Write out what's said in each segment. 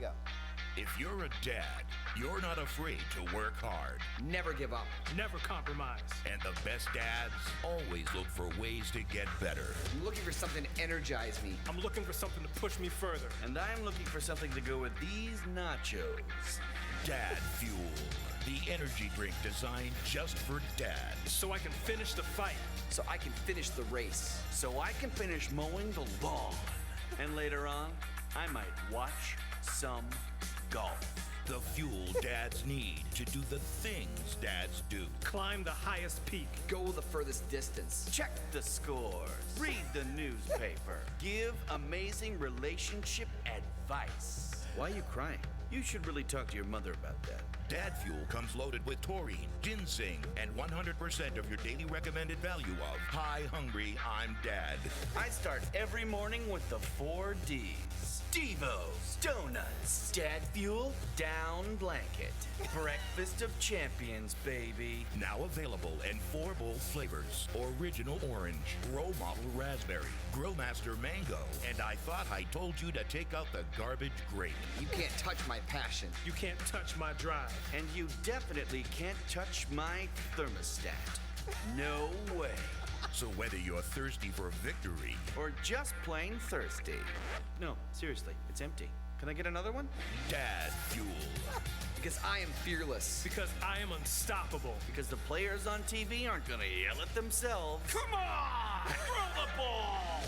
go. If you're a dad, you're not afraid to work hard. Never give up. Never compromise. And the best dads always look for ways to get better. I'm looking for something to energize me. I'm looking for something to push me further. And I'm looking for something to go with these nachos. Dad Fuel, the energy drink designed just for dads. So I can finish the fight. So I can finish the race. So I can finish mowing the lawn. And later on, I might watch some golf. The fuel dads need to do the things dads do. Climb the highest peak. Go the furthest distance. Check the scores. Read the newspaper. Give amazing relationship advice. Why are you crying? You should really talk to your mother about that. Dad Fuel comes loaded with taurine, ginseng, and 100% of your daily recommended value of Hi Hungry, I'm Dad. I start every morning with the 4 Ds. Devos, donuts, Dad Fuel, down blanket. Breakfast of champions, baby. Now available in 4 bold flavors. Original orange, Grow Model raspberry, Growmaster mango, and I thought I told you to take out the garbage grape. You can't touch my passion. You can't touch my drive. And you definitely can't touch my thermostat. No way. So whether you're thirsty for victory Or just plain thirsty. No, seriously, it's empty. Can I get another one? Dad Fuel. Because I am fearless. Because I am unstoppable. Because the players on TV aren't gonna yell at themselves. Come on! Throw the ball!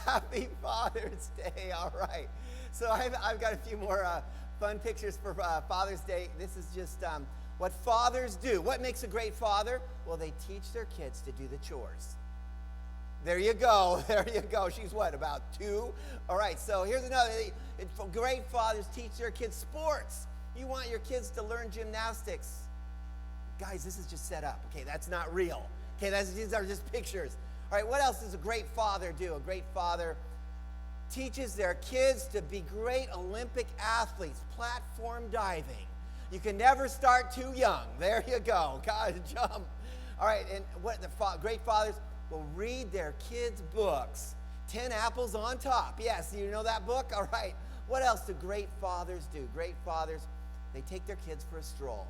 Happy Father's Day. All right. So I've got a few more fun pictures for Father's Day. This is just what fathers do. What makes a great father? Well, they teach their kids to do the chores. There you go. There you go. She's what, about 2? All right, so here's another. Great fathers teach their kids sports. You want your kids to learn gymnastics. Guys, this is just set up. Okay, that's not real. Okay, these are just pictures. All right, what else does a great father do? A great father teaches their kids to be great Olympic athletes, platform diving. You can never start too young. There you go. God, jump. All right, and what the great fathers will read their kids' books. 10 Apples on Top. Yes, you know that book? All right. What else do great fathers do? Great fathers, they take their kids for a stroll.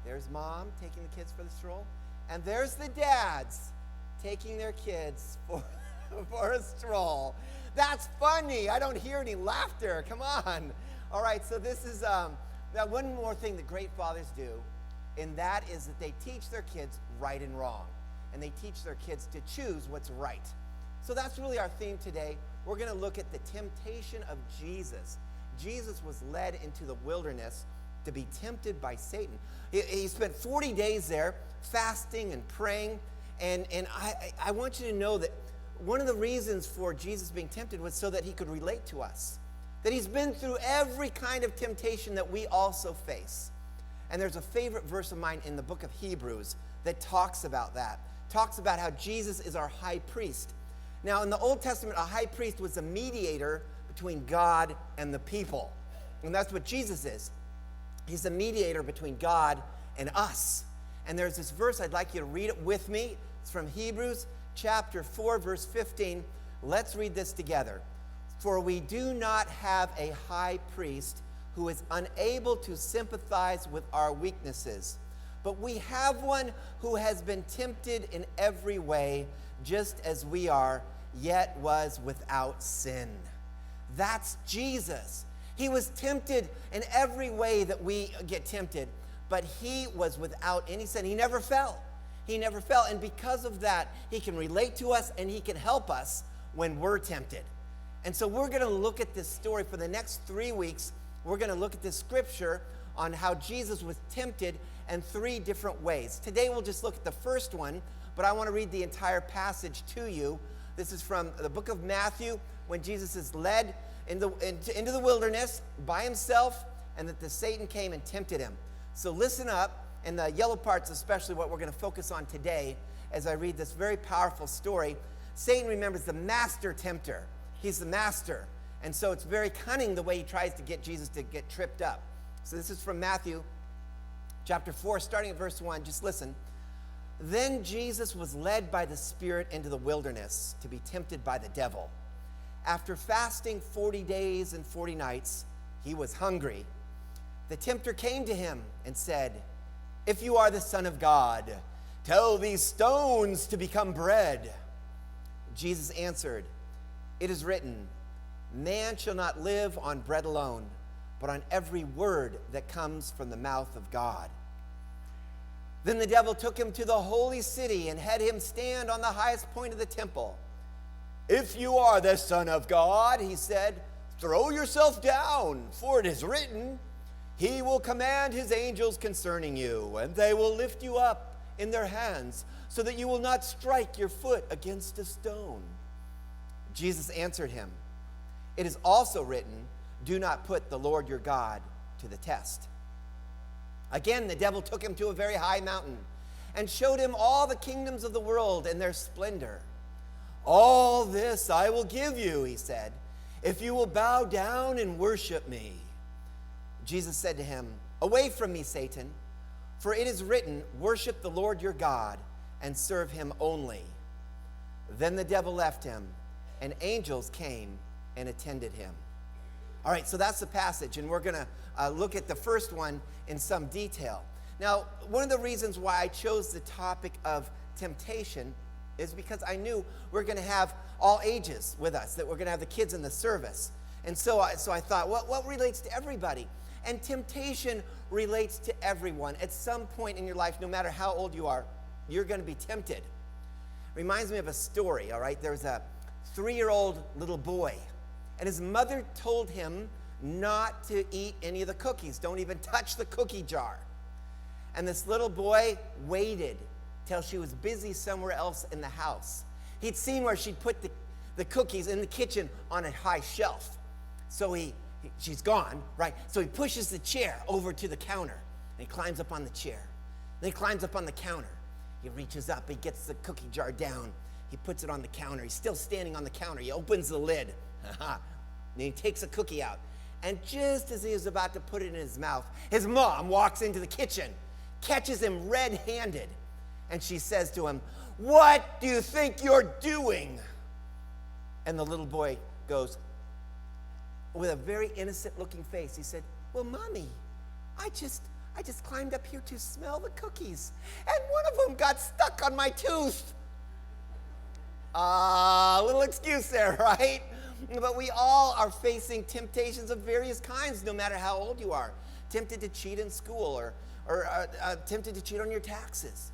There's mom taking the kids for the stroll, and there's the dads taking their kids for a stroll. That's funny. I don't hear any laughter. Come on. All right, so this is now one more thing that great fathers do, and that is that they teach their kids right and wrong, and they teach their kids to choose what's right. So that's really our theme today. We're going to look at the temptation of Jesus. Jesus was led into the wilderness to be tempted by Satan. He spent 40 days there fasting and praying, and I want you to know that one of the reasons for Jesus being tempted was so that he could relate to us, that he's been through every kind of temptation that we also face. And there's a favorite verse of mine in the book of Hebrews that talks about that, talks about how Jesus is our high priest. Now, in the Old Testament, a high priest was a mediator between God and the people. And that's what Jesus is. He's a mediator between God and us. And there's this verse, I'd like you to read it with me. It's from Hebrews chapter 4, verse 15. Let's read this together. For we do not have a high priest who is unable to sympathize with our weaknesses, but we have one who has been tempted in every way, just as we are, yet was without sin. That's Jesus. He was tempted in every way that we get tempted, but he was without any sin. He never fell. He never fell. And because of that, he can relate to us and he can help us when we're tempted. And so we're going to look at this story for the next 3 weeks. We're going to look at this scripture on how Jesus was tempted in 3 different ways. Today we'll just look at the first one, but I want to read the entire passage to you. This is from the book of Matthew, when Jesus is led into the wilderness by himself, and that the Satan came and tempted him. So listen up, and the yellow part's especially what we're going to focus on today as I read this very powerful story. Satan, remembers, the master tempter. He's the master. And so it's very cunning the way he tries to get Jesus to get tripped up. So this is from Matthew chapter 4, starting at verse 1. Just listen. Then Jesus was led by the Spirit into the wilderness to be tempted by the devil. after fasting 40 days and 40 nights, he was hungry. The tempter came to him and said, "If you are the Son of God, tell these stones to become bread." Jesus answered, "It is written, man shall not live on bread alone, but on every word that comes from the mouth of God." Then the devil took him to the holy city and had him stand on the highest point of the temple. "If you are the Son of God," he said, "throw yourself down, for it is written, he will command his angels concerning you, and they will lift you up in their hands, so that you will not strike your foot against a stone." Jesus answered him, "It is also written, do not put the Lord your God to the test." Again, the devil took him to a very high mountain and showed him all the kingdoms of the world and their splendor. "All this I will give you," he said, "if you will bow down and worship me." Jesus said to him, "Away from me, Satan, for it is written, worship the Lord your God and serve him only." Then the devil left him, and angels came and attended him. All right, so that's the passage, and we're going to look at the first one in some detail. Now, one of the reasons why I chose the topic of temptation is because I knew we're going to have all ages with us, that we're going to have the kids in the service. And so I thought, what relates to everybody? And temptation relates to everyone. At some point in your life, no matter how old you are, you're going to be tempted. Reminds me of a story, all right? There's a 3-year-old little boy, and his mother told him not to eat any of the cookies. Don't even touch the cookie jar. And this little boy waited till she was busy somewhere else in the house. He'd seen where she'd put the cookies in the kitchen on a high shelf. So she's gone, right? So he pushes the chair over to the counter, and he climbs up on the chair. Then he climbs up on the counter. He reaches up, he gets the cookie jar down. He puts it on the counter. He's still standing on the counter. He opens the lid. And he takes a cookie out. And just as he is about to put it in his mouth, his mom walks into the kitchen, catches him red-handed, and she says to him, "What do you think you're doing?" And the little boy goes, with a very innocent-looking face, he said, "Well, Mommy, I just climbed up here to smell the cookies, and one of them got stuck on my tooth." A little excuse there, right? But we all are facing temptations of various kinds, no matter how old you are. Tempted to cheat in school, or tempted to cheat on your taxes.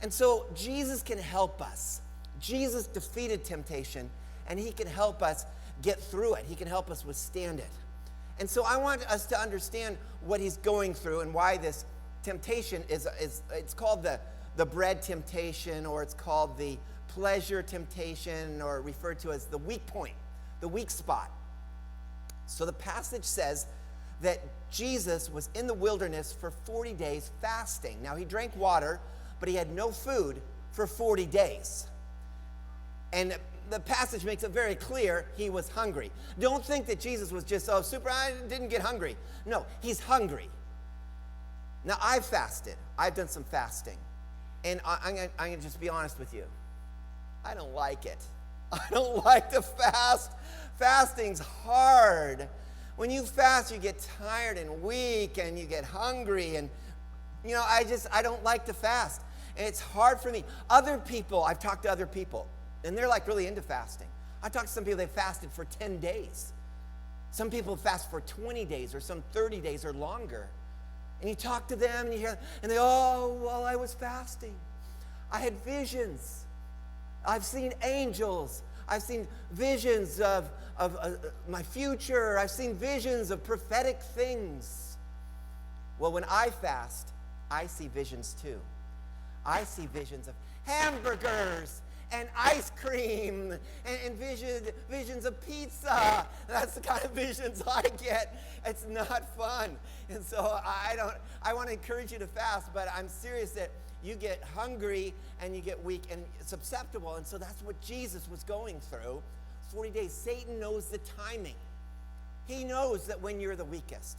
And so Jesus can help us. Jesus defeated temptation, and he can help us get through it. He can help us withstand it. And so I want us to understand what he's going through and why this temptation is it's called the bread temptation, or it's called the pleasure temptation, or referred to as the weak point, the weak spot. So the passage says that Jesus was in the wilderness for 40 days fasting. Now he drank water, but he had no food for 40 days. And the passage makes it very clear he was hungry. Don't think that Jesus was just, I didn't get hungry. No, he's hungry. Now, I've fasted. I've done some fasting. And I'm going to just be honest with you. I don't like it. I don't like to fast. Fasting's hard. When you fast, you get tired and weak, and you get hungry. And, I don't like to fast. And it's hard for me. I've talked to other people, and they're like really into fasting. I talked to some people, they fasted for 10 days. Some people fast for 20 days, or some 30 days or longer. And you talk to them, and you hear, and they, I was fasting. I had visions. I've seen angels. I've seen visions of my future. I've seen visions of prophetic things. Well, when I fast, I see visions too. I see visions of hamburgers and ice cream and visions of pizza. That's the kind of visions I get. It's not fun. And so I want to encourage you to fast, but I'm serious that you get hungry and you get weak and susceptible. And so that's what Jesus was going through. 40 days. Satan knows the timing. He knows that when you're the weakest.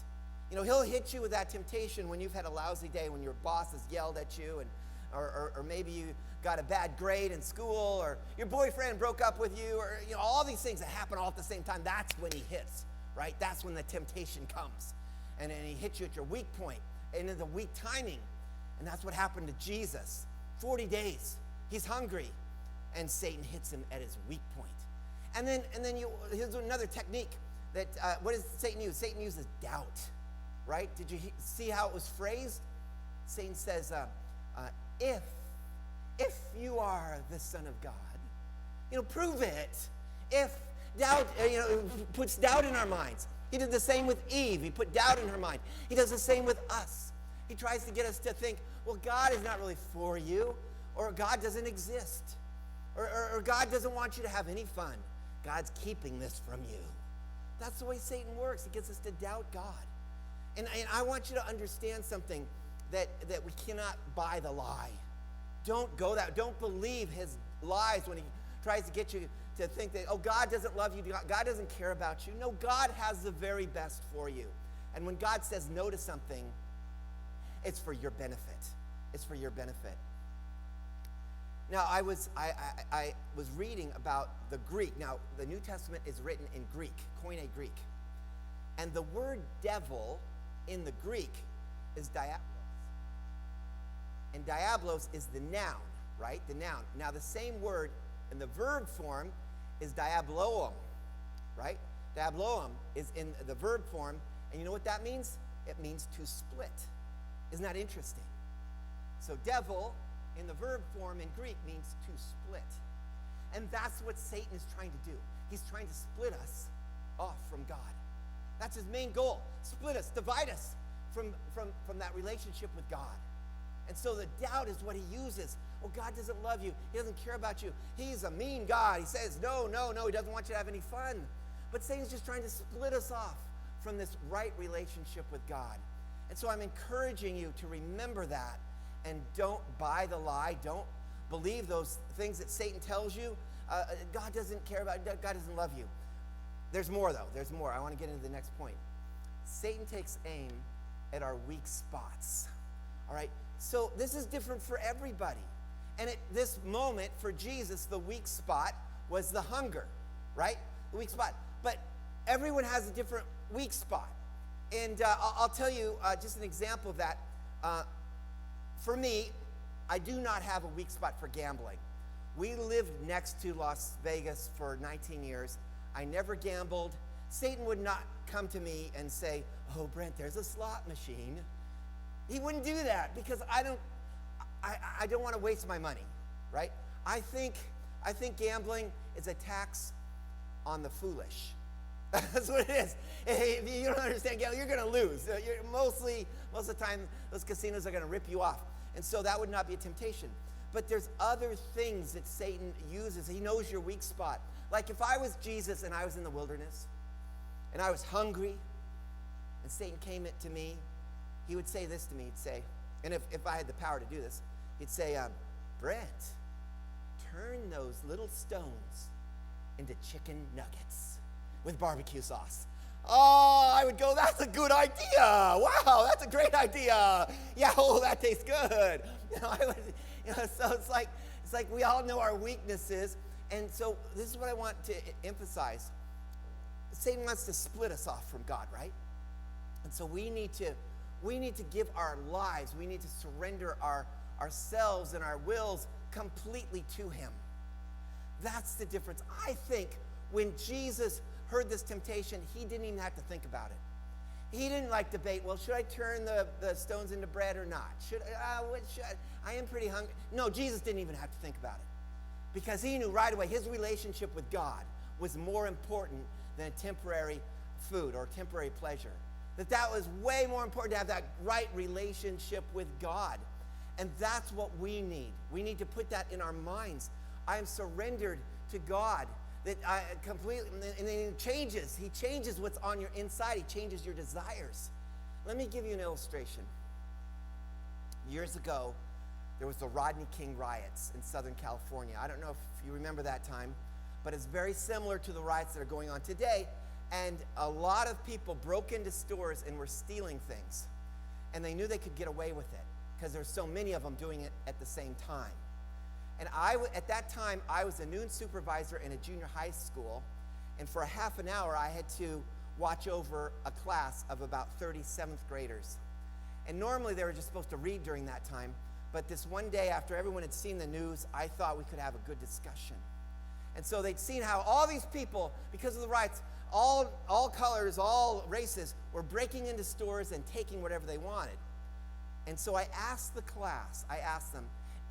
He'll hit you with that temptation when you've had a lousy day, when your boss has yelled at you, and or maybe you got a bad grade in school, or your boyfriend broke up with you, or all these things that happen all at the same time. That's when he hits, right? That's when the temptation comes. And then he hits you at your weak point, and in the weak timing. And that's what happened to Jesus. 40 days, he's hungry, and Satan hits him at his weak point. And then here's another technique that, what does Satan use? Satan uses doubt, right? Did you see how it was phrased? Satan says, if you are the Son of God, prove it. If doubt, puts doubt in our minds. He did the same with Eve. He put doubt in her mind. He does the same with us. He tries to get us to think, well, God is not really for you, or God doesn't exist, or God doesn't want you to have any fun. God's keeping this from you. That's the way Satan works. He gets us to doubt God. And I want you to understand something, that we cannot buy the lie. Don't go that. Don't believe his lies when he tries to get you to think that, oh, God doesn't love you. God doesn't care about you. No, God has the very best for you. And when God says no to something, it's for your benefit. It's for your benefit. Now, I was reading about the Greek. Now, the New Testament is written in Greek, Koine Greek. And the word devil in the Greek is diablos. And diablos is the noun, right? The noun. Now, the same word in the verb form is diabloum, right? Diabloum is in the verb form. And you know what that means? It means to split. Isn't that interesting? So devil in the verb form in Greek means to split. And that's what Satan is trying to do. He's trying to split us off from God. That's his main goal. Split us, divide us from that relationship with God. And so the doubt is what he uses. Oh, God doesn't love you. He doesn't care about you. He's a mean God. He says, no, he doesn't want you to have any fun. But Satan's just trying to split us off from this right relationship with God. And so I'm encouraging you to remember that, and don't buy the lie. Don't believe those things that Satan tells you. God doesn't care about you. God doesn't love you. There's more, though. There's more. I want to get into the next point. Satan takes aim at our weak spots. All right? So this is different for everybody. And at this moment, for Jesus, the weak spot was the hunger, right? The weak spot. But everyone has a different weak spot. And I'll tell you just an example of that. For me, I do not have a weak spot for gambling. We lived next to Las Vegas for 19 years. I never gambled. Satan would not come to me and say, oh, Brent, there's a slot machine. He wouldn't do that because I don't want to waste my money, right? I think gambling is a tax on the foolish. That's what it is. If you don't understand gambling, you're going to lose. Most of the time, those casinos are going to rip you off. And so that would not be a temptation. But there's other things that Satan uses. He knows your weak spot. Like if I was Jesus and I was in the wilderness and I was hungry and Satan came to me, he would say this to me. He'd say, and if I had the power to do this, he'd say, Brent, turn those little stones into chicken nuggets with barbecue sauce. Oh, I would go, that's a good idea. Wow, that's a great idea. Yeah, oh, that tastes good. So it's like we all know our weaknesses. And so this is what I want to emphasize. Satan wants to split us off from God, right? And so we need to give our lives, we need to surrender ourselves and our wills completely to him. That's the difference. I think when Jesus heard this temptation, he didn't even have to think about it. He didn't debate, well, should I turn the stones into bread or not? I am pretty hungry. No, Jesus didn't even have to think about it. Because he knew right away his relationship with God was more important than a temporary food or temporary pleasure. That was way more important, to have that right relationship with God. And that's what we need. We need to put that in our minds. I am surrendered to God. That I completely, and then he changes what's on your inside. He changes your desires. Let me give you an illustration. Years ago, there was the Rodney King riots in Southern California. I don't know if you remember that time, but it's very similar to the riots that are going on today. And a lot of people broke into stores and were stealing things. And they knew they could get away with it because there's so many of them doing it at the same time. And at that time, I was a noon supervisor in a junior high school, and for a half an hour, I had to watch over a class of about 30 7th graders. And normally, they were just supposed to read during that time, but this one day, after everyone had seen the news, I thought we could have a good discussion. And so they'd seen how all these people, because of the riots, all colors, all races, were breaking into stores and taking whatever they wanted. And so I asked the class,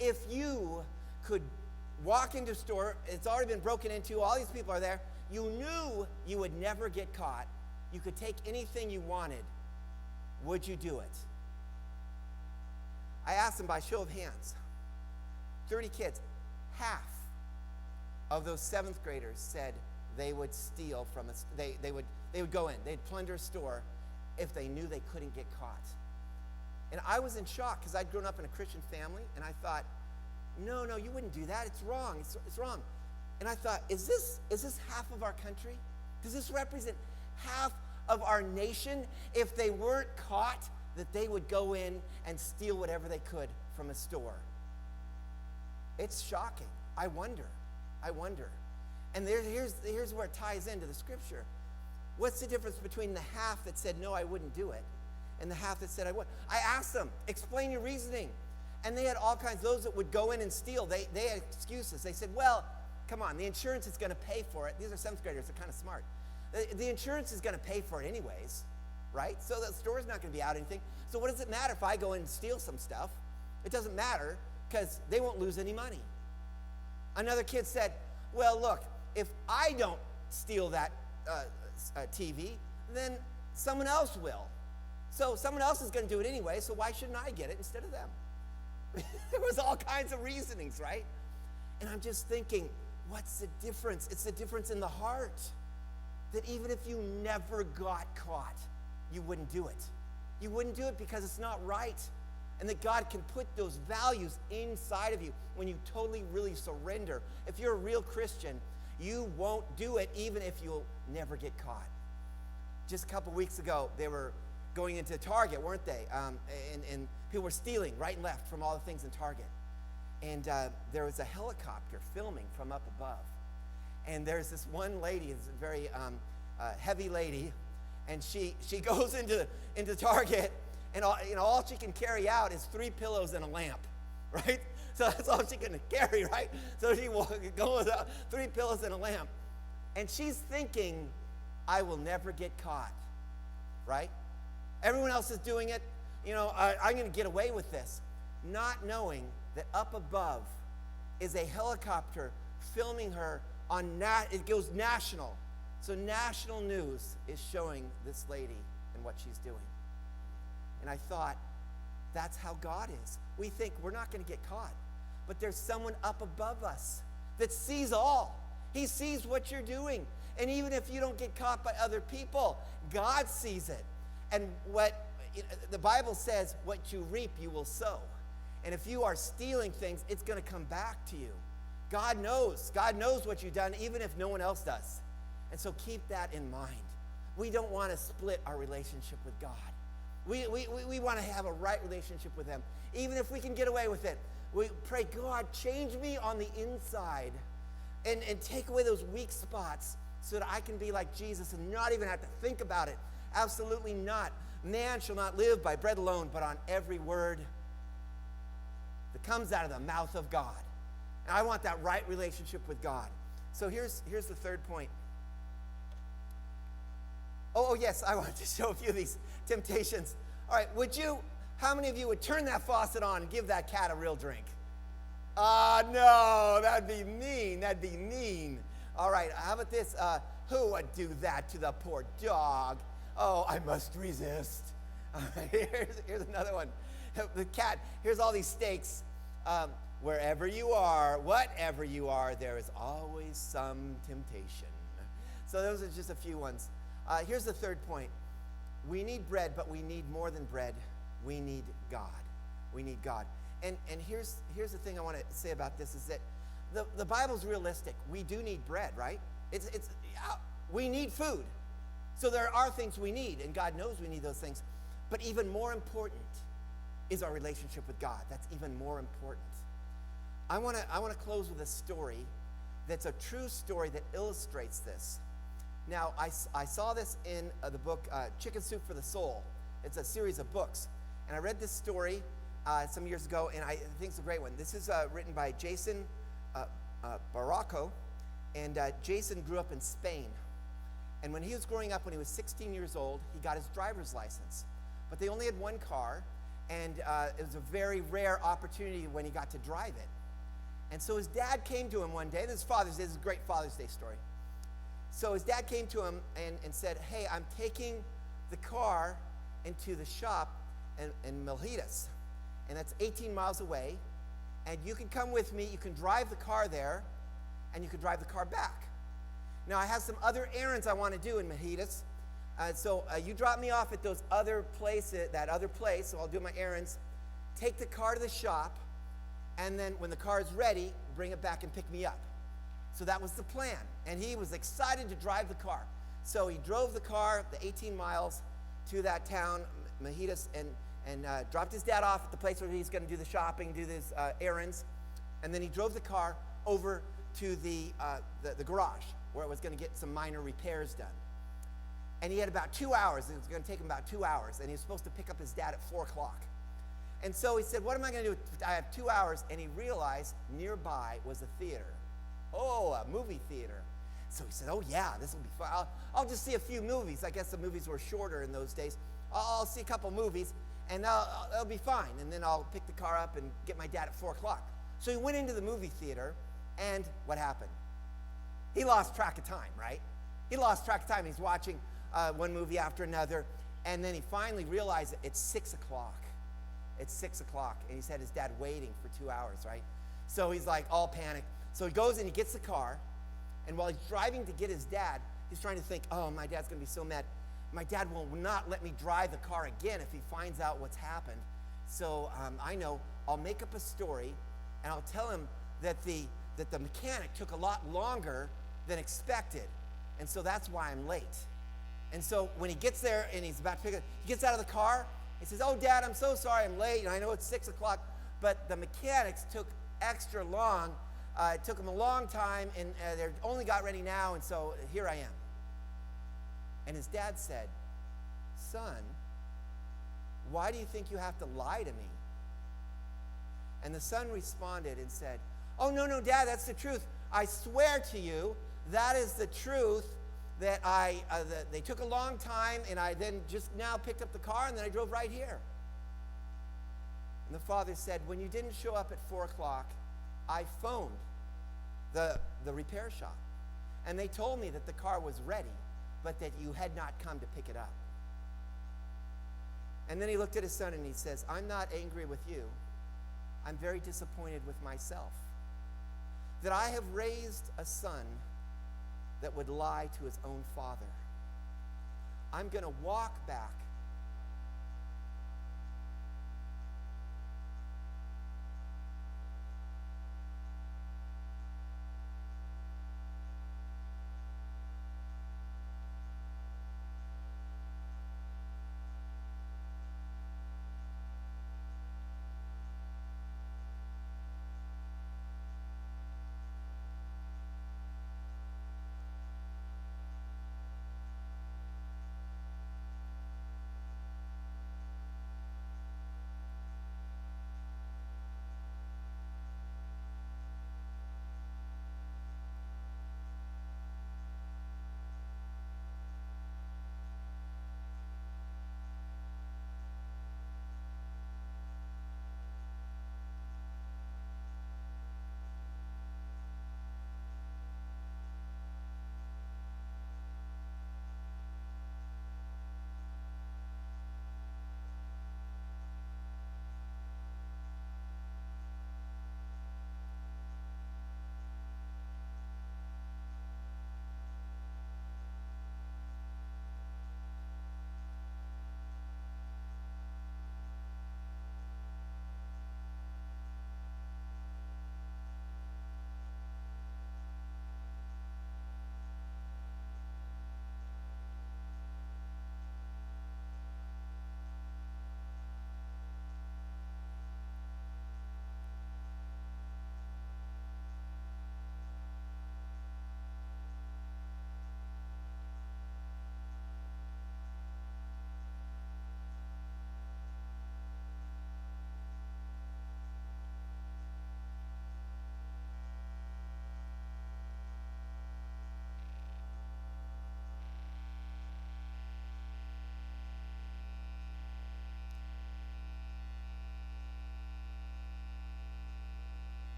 if you could walk into a store, it's already been broken into, all these people are there, you knew you would never get caught, you could take anything you wanted, would you do it? I asked them by show of hands. 30 kids, half of those 7th graders said they would steal from us. They would go in, they'd plunder a store if they knew they couldn't get caught. And I was in shock because I'd grown up in a Christian family, and I thought, no, you wouldn't do that. It's wrong. It's wrong. And I thought, is this half of our country? Does this represent half of our nation? If they weren't caught, that they would go in and steal whatever they could from a store. It's shocking. I wonder. And here's where it ties into the scripture. What's the difference between the half that said, no, I wouldn't do it, and the half that said, I would? I asked them, explain your reasoning. And they had all kinds. Those that would go in and steal, they had excuses. They said, well, come on, the insurance is going to pay for it. These are 7th graders, they're kind of smart. The insurance is going to pay for it anyways, right? So the store's not going to be out anything. So what does it matter if I go in and steal some stuff? It doesn't matter because they won't lose any money. Another kid said, well, look, if I don't steal that TV, then someone else will. So someone else is going to do it anyway, so why shouldn't I get it instead of them? There was all kinds of reasonings, right? And I'm just thinking, what's the difference? It's the difference in the heart. That even if you never got caught, you wouldn't do it. You wouldn't do it because it's not right. And that God can put those values inside of you when you totally, really surrender. If you're a real Christian, you won't do it even if you'll never get caught. Just a couple weeks ago, they were going into Target, weren't they? And people were stealing right and left from all the things in Target. And there was a helicopter filming from up above. And there's this one lady, it's a very heavy lady, and she goes into Target, and all she can carry out is 3 pillows and a lamp, right? So that's all she can carry, right? So she will go with 3 pillows and a lamp. And she's thinking, I will never get caught, right? Everyone else is doing it. I'm going to get away with this. Not knowing that up above is a helicopter filming her it goes national. So national news is showing this lady and what she's doing. And I thought, that's how God is. We think we're not going to get caught. But there's someone up above us that sees all. He sees what you're doing. And even if you don't get caught by other people, God sees it. And the Bible says, what you reap, you will sow. And if you are stealing things, it's going to come back to you. God knows what you've done, even if no one else does. And so keep that in mind. We don't want to split our relationship with God. We want to have a right relationship with Him. Even if we can get away with it, we pray, God, change me on the inside and take away those weak spots so that I can be like Jesus and not even have to think about it. Absolutely not. Man shall not live by bread alone, but on every word that comes out of the mouth of God. And I want that right relationship with God. So here's the third point. Oh, yes, I wanted to show a few of these temptations. All right, how many of you would turn that faucet on and give that cat a real drink? No, that'd be mean. All right, how about this? Who would do that to the poor dog? Oh, I must resist. All right, here's another one. The cat, here's all these steaks. Wherever you are, whatever you are, there is always some temptation. So those are just a few ones. Here's the third point. We need bread, but we need more than bread. We need God. We need God. And here's the thing I want to say about this is that the Bible's realistic. We do need bread, right? We need food. So there are things we need, and God knows we need those things. But even more important is our relationship with God. That's even more important. I want to close with a story that's a true story that illustrates this. Now, I saw this in the book Chicken Soup for the Soul. It's a series of books. And I read this story some years ago, and I think it's a great one. This is written by Jason Barraco. And Jason grew up in Spain. And when he was growing up, when he was 16 years old, he got his driver's license. But they only had one car, and it was a very rare opportunity when he got to drive it. And so his dad came to him one day. This is Father's Day. This is a great Father's Day story. So his dad came to him and said, hey, I'm taking the car into the shop in Melhidas. And that's 18 miles away. And you can come with me. You can drive the car there, and you can drive the car back. Now, I have some other errands I want to do in Melhidas. So you drop me off at that other place, so I'll do my errands. Take the car to the shop, and then when the car is ready, bring it back and pick me up. So that was the plan. And he was excited to drive the car. So he drove the car, the 18 miles, to that town, Melhidas, and dropped his dad off at the place where he's going to do the shopping, do his errands. And then he drove the car over to the garage, where it was going to get some minor repairs done. And he had about 2 hours. It was going to take him about 2 hours. And he was supposed to pick up his dad at 4 o'clock. And so he said, what am I going to do? I have 2 hours. And he realized nearby was a theater. Oh, a movie theater. So he said, oh, yeah, this will be fun. I'll just see a few movies. I guess the movies were shorter in those days. I'll see a couple movies, and it'll be fine. And then I'll pick the car up and get my dad at 4 o'clock. So he went into the movie theater, and what happened? He lost track of time, right? He lost track of time. He's watching one movie after another, and then he finally realized it's 6 o'clock. It's 6 o'clock, and he's had his dad waiting for 2 hours, right? So he's like all panicked. So he goes and he gets the car, and while he's driving to get his dad, he's trying to think, oh, my dad's going to be so mad. My dad will not let me drive the car again if he finds out what's happened. So I know I'll make up a story, and I'll tell him that the mechanic took a lot longer than expected, and so that's why I'm late. And so when he gets there and he's about to pick it, he gets out of the car. He says, oh, Dad, I'm so sorry I'm late, and I know it's 6 o'clock, but the mechanics took extra long. It took them a long time, and they only got ready now, and so here I am. And his dad said, son, why do you think you have to lie to me? And the son responded and said, oh, no, Dad, that's the truth. I swear to you, that is the truth, that they took a long time, and I then just now picked up the car, and then I drove right here. And the father said, when you didn't show up at 4 o'clock, I phoned the repair shop, and they told me that the car was ready, but that you had not come to pick it up. And then he looked at his son and he says, I'm not angry with you. I'm very disappointed with myself that I have raised a son that would lie to his own father. I'm going to walk back.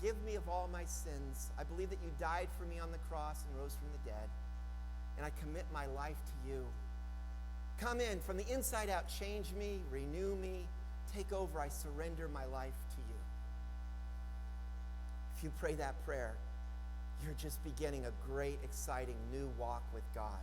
forgive me of all my sins. I believe that you died for me on the cross and rose from the dead. And I commit my life to you. Come in from the inside out. Change me, renew me, take over. I surrender my life to you. If you pray that prayer, you're just beginning a great, exciting new walk with God.